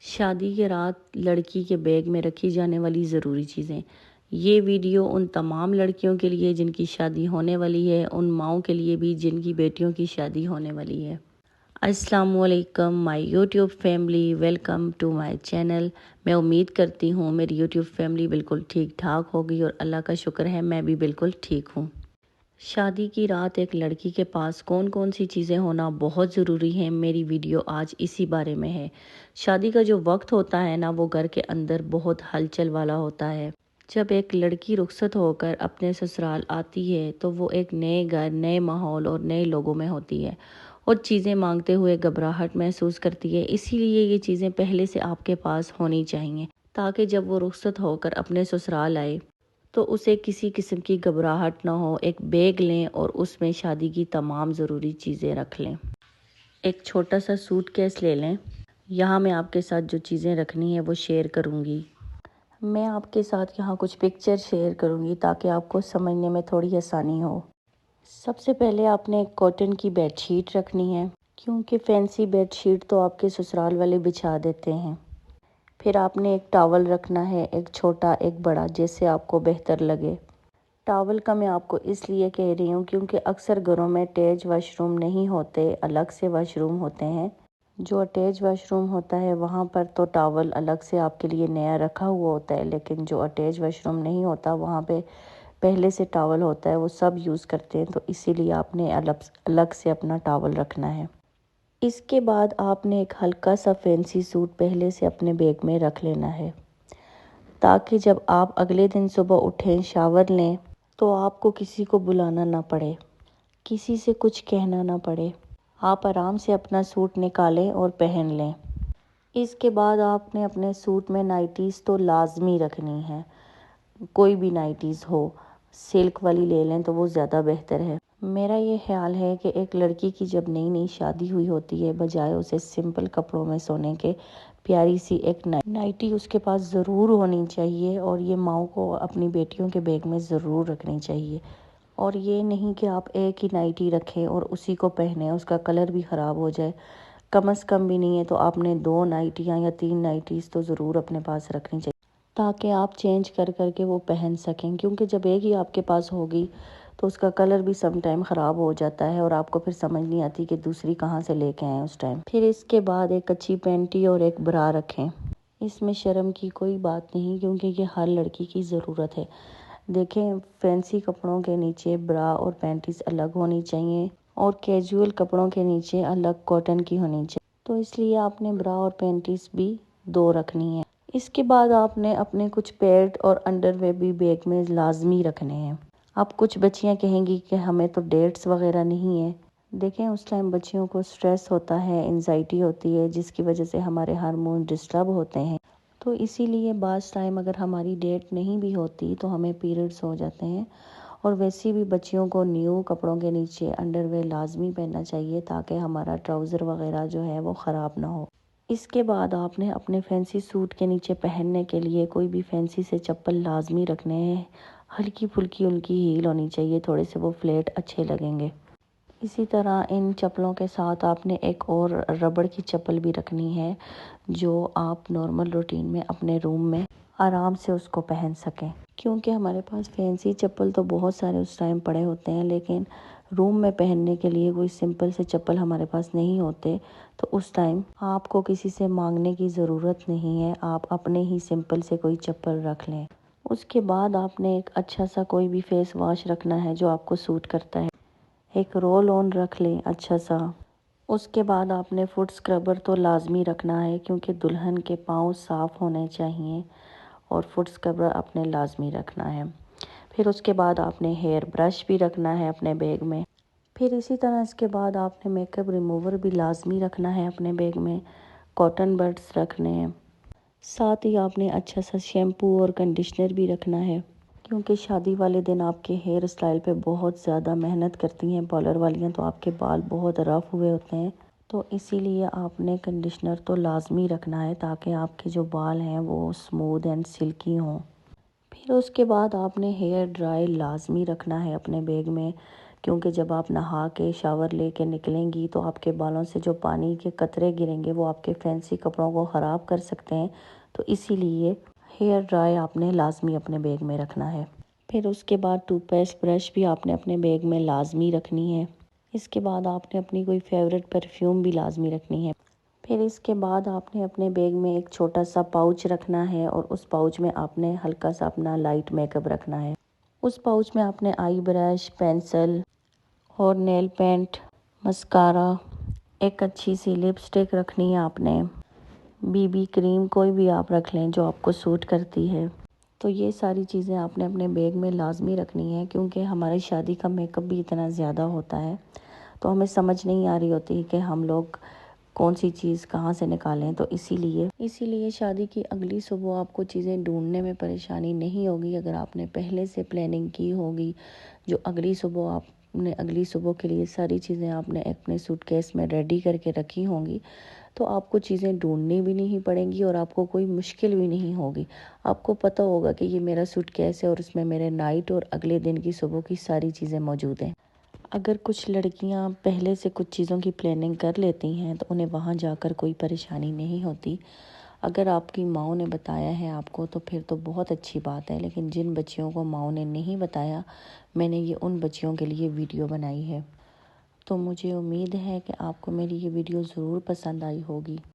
شادی کے رات لڑکی کے بیگ میں رکھی جانے والی ضروری چیزیں۔ یہ ویڈیو ان تمام لڑکیوں کے لیے جن کی شادی ہونے والی ہے، ان ماؤں کے لیے بھی جن کی بیٹیوں کی شادی ہونے والی ہے۔ السلام علیکم my YouTube family, welcome to my channel. میں امید کرتی ہوں میری یوٹیوب فیملی بالکل ٹھیک ٹھاک ہوگی اور اللہ کا شکر ہے میں بھی بالکل ٹھیک ہوں۔ شادی کی رات ایک لڑکی کے پاس کون کون سی چیزیں ہونا بہت ضروری ہیں، میری ویڈیو آج اسی بارے میں ہے۔ شادی کا جو وقت ہوتا ہے نا، وہ گھر کے اندر بہت ہلچل والا ہوتا ہے۔ جب ایک لڑکی رخصت ہو کر اپنے سسرال آتی ہے تو وہ ایک نئے گھر، نئے ماحول اور نئے لوگوں میں ہوتی ہے اور چیزیں مانگتے ہوئے گھبراہٹ محسوس کرتی ہے۔ اسی لیے یہ چیزیں پہلے سے آپ کے پاس ہونی چاہیے تاکہ جب وہ رخصت ہو کر اپنے سسرال آئے تو اسے کسی قسم کی گھبراہٹ نہ ہو۔ ایک بیگ لیں اور اس میں شادی کی تمام ضروری چیزیں رکھ لیں۔ ایک چھوٹا سا سوٹ کیس لے لیں۔ یہاں میں آپ کے ساتھ جو چیزیں رکھنی ہے وہ شیئر کروں گی۔ میں آپ کے ساتھ یہاں کچھ پکچر شیئر کروں گی تاکہ آپ کو سمجھنے میں تھوڑی آسانی ہو۔ سب سے پہلے آپ نے ایک کاٹن کی بیڈ شیٹ رکھنی ہے، کیونکہ فینسی بیڈ شیٹ تو آپ کے سسرال والے بچھا دیتے ہیں۔ پھر آپ نے ایک ٹاول رکھنا ہے، ایک چھوٹا ایک بڑا، جیسے آپ کو بہتر لگے۔ ٹاول کا میں آپ کو اس لیے کہہ رہی ہوں کیونکہ اکثر گھروں میں اٹیچ واش روم نہیں ہوتے، الگ سے واش روم ہوتے ہیں۔ جو اٹیچ واش روم ہوتا ہے وہاں پر تو ٹاول الگ سے آپ کے لیے نیا رکھا ہوا ہوتا ہے، لیکن جو اٹیچ واش روم نہیں ہوتا وہاں پہ پہلے سے ٹاول ہوتا ہے، وہ سب یوز کرتے ہیں، تو اسی لیے آپ نے الگ سے اپنا ٹاول رکھنا ہے۔ اس کے بعد آپ نے ایک ہلکا سا فینسی سوٹ پہلے سے اپنے بیگ میں رکھ لینا ہے تاکہ جب آپ اگلے دن صبح اٹھیں، شاور لیں تو آپ کو کسی کو بلانا نہ پڑے، کسی سے کچھ کہنا نہ پڑے۔ آپ آرام سے اپنا سوٹ نکالیں اور پہن لیں۔ اس کے بعد آپ نے اپنے سوٹ میں نائٹیز تو لازمی رکھنی ہے، کوئی بھی نائٹیز ہو، سلک والی لے لیں تو وہ زیادہ بہتر ہے۔ میرا یہ خیال ہے کہ ایک لڑکی کی جب نئی نئی شادی ہوئی ہوتی ہے، بجائے اسے سمپل کپڑوں میں سونے کے، پیاری سی ایک نائٹی اس کے پاس ضرور ہونی چاہیے، اور یہ ماؤں کو اپنی بیٹیوں کے بیگ میں ضرور رکھنی چاہیے۔ اور یہ نہیں کہ آپ ایک ہی نائٹی رکھیں اور اسی کو پہنیں، اس کا کلر بھی خراب ہو جائے۔ کم از کم بھی نہیں ہے تو آپ نے 2 نائٹیاں یا 3 نائٹیز تو ضرور اپنے پاس رکھنی چاہیے تاکہ آپ چینج کر کر کے وہ پہن سکیں، کیونکہ جب ایک ہی آپ کے پاس ہوگی تو اس کا کلر بھی سم ٹائم خراب ہو جاتا ہے اور آپ کو پھر سمجھ نہیں آتی کہ دوسری کہاں سے لے کے آئیں اس ٹائم۔ پھر اس کے بعد ایک اچھی پینٹی اور ایک برا رکھیں۔ اس میں شرم کی کوئی بات نہیں، کیونکہ یہ ہر لڑکی کی ضرورت ہے۔ دیکھیں، فینسی کپڑوں کے نیچے برا اور پینٹیز الگ ہونی چاہیے اور کیجول کپڑوں کے نیچے الگ کاٹن کی ہونی چاہیے، تو اس لیے آپ نے برا اور پینٹیز بھی 2 رکھنی ہے۔ اس کے بعد آپ نے اپنے کچھ پیڈ اور انڈر ویئر بھی بیگ میں لازمی رکھنے ہیں۔ اب کچھ بچیاں کہیں گی کہ ہمیں تو ڈیٹس وغیرہ نہیں ہے۔ دیکھیں، اس ٹائم بچیوں کو سٹریس ہوتا ہے، انزائٹی ہوتی ہے، جس کی وجہ سے ہمارے ہارمون ڈسٹرب ہوتے ہیں، تو اسی لیے بعض ٹائم اگر ہماری ڈیٹ نہیں بھی ہوتی تو ہمیں پیریڈز ہو جاتے ہیں، اور ویسے بھی بچیوں کو نیو کپڑوں کے نیچے انڈر ویئر لازمی پہننا چاہیے تاکہ ہمارا ٹراؤزر وغیرہ جو ہے وہ خراب نہ ہو۔ اس کے بعد آپ نے اپنے فینسی سوٹ کے نیچے پہننے کے لیے کوئی بھی فینسی سے چپل لازمی رکھنے ہیں، ہلکی پھلکی ان کی ہیل ہونی چاہیے، تھوڑے سے وہ فلیٹ اچھے لگیں گے۔ اسی طرح ان چپلوں کے ساتھ آپ نے ایک اور ربڑ کی چپل بھی رکھنی ہے جو آپ نارمل روٹین میں اپنے روم میں آرام سے اس کو پہن سکیں، کیونکہ ہمارے پاس فینسی چپل تو بہت سارے اس ٹائم پڑے ہوتے ہیں، لیکن روم میں پہننے کے لیے کوئی سمپل سے چپل ہمارے پاس نہیں ہوتے، تو اس ٹائم آپ کو کسی سے مانگنے کی ضرورت نہیں ہے، آپ اپنے ہی سمپل سے کوئی چپل رکھ لیں۔ اس کے بعد آپ نے ایک اچھا سا کوئی بھی فیس واش رکھنا ہے جو آپ کو سوٹ کرتا ہے، ایک رول آن رکھ لیں اچھا سا۔ اس کے بعد آپ نے فٹ اسکربر تو لازمی رکھنا ہے، کیونکہ دلہن کے پاؤں صاف ہونے چاہیے، اور فٹ اسکربر آپ نے لازمی رکھنا ہے۔ پھر اس کے بعد آپ نے ہیئر برش بھی رکھنا ہے اپنے بیگ میں۔ پھر اسی طرح اس کے بعد آپ نے میک اپ ریموور بھی لازمی رکھنا ہے اپنے بیگ میں، کاٹن بڈس رکھنے ہیں، ساتھ ہی آپ نے اچھا سا شیمپو اور کنڈیشنر بھی رکھنا ہے، کیونکہ شادی والے دن آپ کے ہیئر اسٹائل پہ بہت زیادہ محنت کرتی ہیں پارلر والیاں، تو آپ کے بال بہت رف ہوئے ہوتے ہیں، تو اسی لیے آپ نے کنڈیشنر تو لازمی رکھنا ہے تاکہ آپ کے جو بال ہیں وہ اسموتھ اینڈ سلکی ہوں۔ پھر اس کے بعد آپ نے ہیئر ڈرائی لازمی رکھنا ہے اپنے بیگ میں، کیونکہ جب آپ نہا کے شاور لے کے نکلیں گی تو آپ کے بالوں سے جو پانی کے قطرے گریں گے وہ آپ کے فینسی کپڑوں کو خراب کر سکتے ہیں، تو اسی لیے ہیئر ڈرائی آپ نے لازمی اپنے بیگ میں رکھنا ہے۔ پھر اس کے بعد ٹوتھ پیسٹ برش بھی آپ نے اپنے بیگ میں لازمی رکھنی ہے۔ اس کے بعد آپ نے اپنی کوئی فیوریٹ پرفیوم بھی لازمی رکھنی ہے۔ پھر اس کے بعد آپ نے اپنے بیگ میں ایک چھوٹا سا پاؤچ رکھنا ہے، اور اس پاؤچ میں آپ نے ہلکا سا اپنا لائٹ میک اپ رکھنا ہے۔ اس پاؤچ میں آپ نے آئی برش، پینسل اور نیل پینٹ، مسکارا، ایک اچھی سی لپسٹک رکھنی ہے آپ نے، بی بی کریم کوئی بھی آپ رکھ لیں جو آپ کو سوٹ کرتی ہے۔ تو یہ ساری چیزیں آپ نے اپنے بیگ میں لازمی رکھنی ہے، کیونکہ ہماری شادی کا میک اپ بھی اتنا زیادہ ہوتا ہے تو ہمیں سمجھ نہیں آ رہی ہوتی کہ ہم لوگ کون سی چیز کہاں سے نکالیں، تو اسی لیے شادی کی اگلی صبح آپ کو چیزیں ڈھونڈنے میں پریشانی نہیں ہوگی اگر آپ نے پہلے سے پلاننگ کی ہوگی۔ جو اگلی صبح کے لیے ساری چیزیں آپ نے اپنے سوٹ کیس میں ریڈی کر کے رکھی ہوں گی، تو آپ کو چیزیں ڈھونڈنی بھی نہیں پڑیں گی اور آپ کو کوئی مشکل بھی نہیں ہوگی۔ آپ کو پتہ ہوگا کہ یہ میرا سوٹ کیس ہے اور اس میں میرے نائٹ اور اگلے دن کی صبح کی ساری چیزیں موجود ہیں۔ اگر کچھ لڑکیاں پہلے سے کچھ چیزوں کی پلاننگ کر لیتی ہیں تو انہیں وہاں جا کر کوئی پریشانی نہیں ہوتی۔ اگر آپ کی ماؤں نے بتایا ہے آپ کو تو پھر تو بہت اچھی بات ہے، لیکن جن بچیوں کو ماؤں نے نہیں بتایا، میں نے یہ ان بچیوں کے لیے ویڈیو بنائی ہے۔ تو مجھے امید ہے کہ آپ کو میری یہ ویڈیو ضرور پسند آئی ہوگی۔